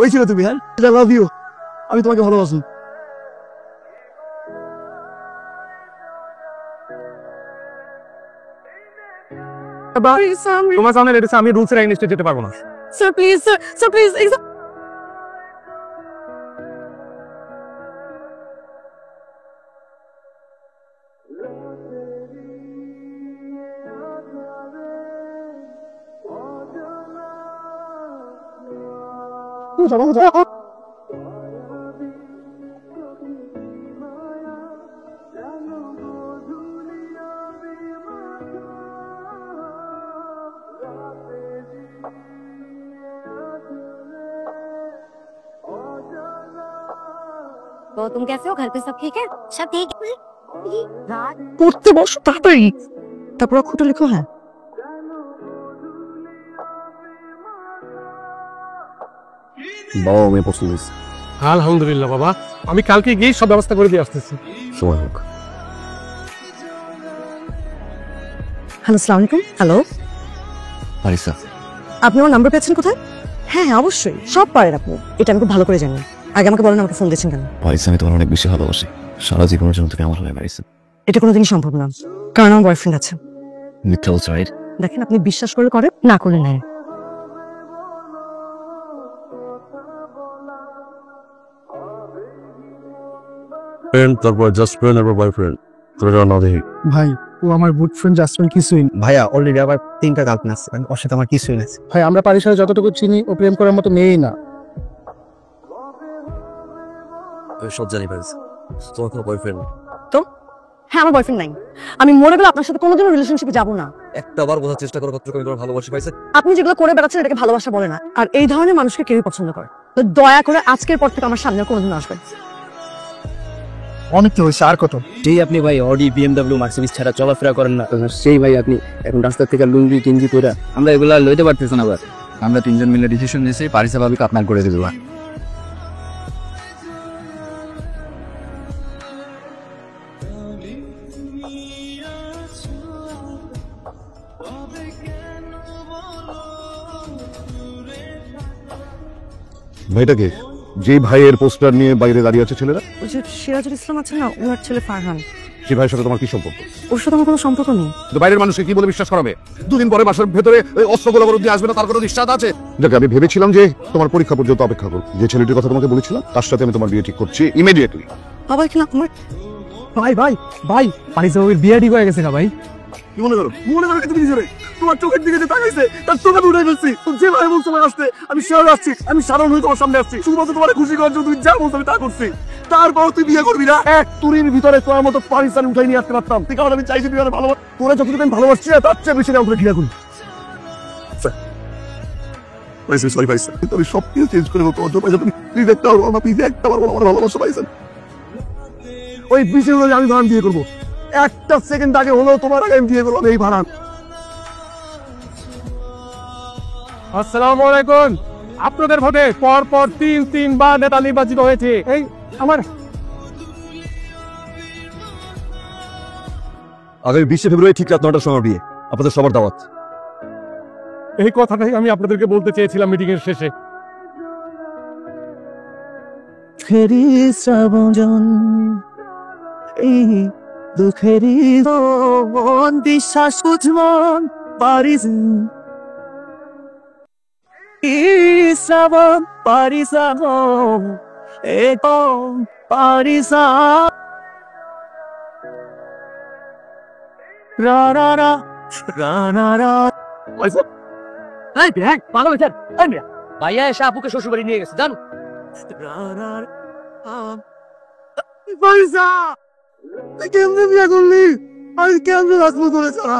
ওই ছিল তুমি, হ্যাঁ? আই লাভ ইউ, আমি তোমাকে ভালোবাসি। তোমার সামনে লেটেছে, আমি রুলস এর এগেইনস্টে যেতে পারবো না। Sir please, sir please. तो तुम कैसे हो? घर पे सब ठीक है? सब ठीक है। পড়তে বসো তাড়াতাড়ি, তারপর অক্ষরটা লেখো। হ্যাঁ, বাবা মেয়ে পছন্দ হয়েছে। আলহামদুলিল্লাহ বাবা, আমি কালকে গিয়ে সব ব্যবস্থা করে দিয়ে আসতেছি। সময় হোক। হ্যালো, আসসালামু আলাইকুম। হ্যালো আরিসা, আপনি আমার নাম্বার পেয়েছেন কোথায়? হ্যাঁ হ্যাঁ, অবশ্যই, সব পারেন আপনি, এটা আমি খুব ভালো করে জানি। আগে আমাকে বলেন, আমাকে ফোন দিয়েছেন কেন? আরিসা, আমি তোমার অনেক বেশি ভালোবাসি, সারা জীবনের জন্য তুমি আমার হয়ে আরিসা। এটা কোনোদিনই সম্ভব না, কারণ আমার বয়ফ্রেন্ড আছে। মিথ্যা বলছো, রাইট? দেখেন, আপনি বিশ্বাস করে করেন, না করলে নেয়। ফ্রেন্ড, তারপর জাস্ট ফ্রেন্ড, তারপর বয়ফ্রেন্ড, তোরা না দেখি। ভাই, ও আমার গুড ফ্রেন্ড, জাস্ট ফ্রেন্ড কিছুই না। ভাইয়া অলরেডি আবার 3টা গার্লফ্রেন্ড আছে, ওর সাথে আমার কিছুই না। ভাই, আমরা পারির সাথে যতটুকু চিনি, ও প্রেম করার মতো মেয়েই না। সব জানি পারিস, তোমার কোনো বয়ফ্রেন্ড? তো হ্যাঁ, আমার বয়ফ্রেন্ড নাই। আমি মরে গেলে আপনার সাথে কোনোদিনও রিলেশনশিপে যাবো না। একটা বার বোঝার চেষ্টা করো কতটুকু আমি তোমার ভালোবাসি পাইছে। আপনি যেগুলো করে বেড়াচ্ছেন, এটাকে ভালোবাসা বলে না। আর এই ধরনের মানুষকে কেউই পছন্দ করে। তো দয়া করে আজকের পর থেকে আমার সামনে কোনোদিন আসবেন। অনেক তো হয়েছে, আর কত? যেই আপনি ভাই অডি, বিএমডব্লিউ, মার্সিডিজ ছাড়া চলাফেরা করেন না, সেই ভাই আপনি এখন রাস্তা থেকে লুঙ্গি টিঙ্গি পরে আমরা এগুলা লইতে পারতেছি না। আবার আমরা 3জন মিলে ডিসিশন নিয়েছি, পারিসা ভাবিকে আপনার করে দেবো। ভাইটাকে, যে ভাইয়ের পোস্টার নিয়ে বাইরে দাঁড়িয়ে আছে ছেলেরা? ওই যে সিরাজুল ইসলাম আছে না, ওনার ছেলে ফারহান। সেই ভাইয়ের সাথে তোমার কি সম্পর্ক? ওর সাথে আমার কোনো সম্পর্ক নেই। তো বাইরের মানুষকে কি বলে বিশ্বাস করাবে? দুদিন পরে বাসার ভেতরে অস্ত্রগুলো বরফ দিয়ে আসবে না, তার কোনো নিশ্চয়তা আছে? যাকে আমি ভেবেছিলাম যে তোমার পরীক্ষা পর্যন্ত অপেক্ষা করব। যে ছেলেটির কথা তোমাকে বলেছিলাম, তার সাথে আমি তোমার বিয়ে ঠিক করছি ইমিডিয়েটলি। বাবা কি না আমার? ভাই ভাই ভাই, পারিসা ওর বিয়ে ঠিক হয়ে গেছে না ভাই? কি মনে করো? মনে করো তুমি নিজেরে তোমার চোখের দিকে যে তাকাইছে তার চোখে উঠে ফেলছি। তুমি যে ভাই বলছো ভাই আসতে, আমি শেয়ার আসছি, আমি সাধারণ হয়ে তোমার সামনে আসছি শুধুমাত্র তোমার খুশি করার জন্য। তুমি যা বলছো আমি তা করছি। তারপর তুই বিয়ে করবি না? এক তুরির ভিতরে তোমার মতো পারিসান উঠাই নিয়ে আসতে পারতাম। ঠিক আছে, আমি চাইছি তুই আমার ভালোবাসা, তোরা যতটুকু আমি ভালোবাসছি তার চেয়ে বেশি আমি ঘৃণা করি। সরি পাইছেন, কিন্তু আমি সব কিছু চেঞ্জ করে তোমার জন্য। তুমি প্লিজ একটা বার বলো না, প্লিজ একটা বার বলো আমার ভালোবাসা পাইছেন। ওই বিষয় অনুযায়ী আমি ভাড়ান বিয়ে করবো। একটা সেকেন্ড আগে হলেও তোমার আগে আমি বিয়ে করবো এই ভাড়ান। আসসালামু আলাইকুম। আপনাদের ভোটে পর পর 3বার নেতা নির্বাচিত হয়েছে। এই আমার আগামী 20 ফেব্রুয়ারি ঠিক রাত 9টার সময় বিয়ে, আপনাদের সবার দাওয়াত। এই কথাটাই আমি আপনাদেরকে বলতে চেয়েছিলাম মিটিং এর শেষে। ফেরি শ্রাবণ, এই দুঃখেরই মন, বিশ্বাস বুঝমন পারিস শ্রাবণ, পারিসা পারিসা রা রা রা রা রা রা। ভালো হয়েছেন ভাইয়া, এসে আপুকে শ্বশুর বাড়ি নিয়ে গেছে জানো। পারিসা, তুই কেমনে বিয়ে করলি? আমি কেমনে রাখবো তোরে ছাড়া?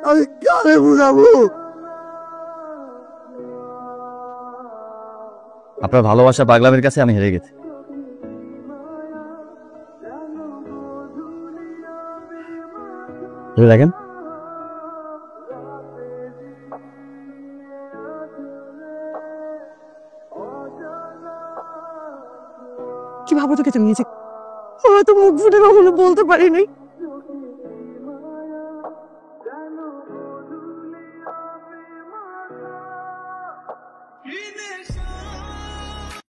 আমি কারে বুঝাবো? আপনার ভালোবাসা পাগলামের কাছে আমি হেরে গেছি। দেখেন, কি ভাবো তোকে তুমি নিজে? হয়তো মুখ ফুটে কখনো বলতে পারিনি। নেশা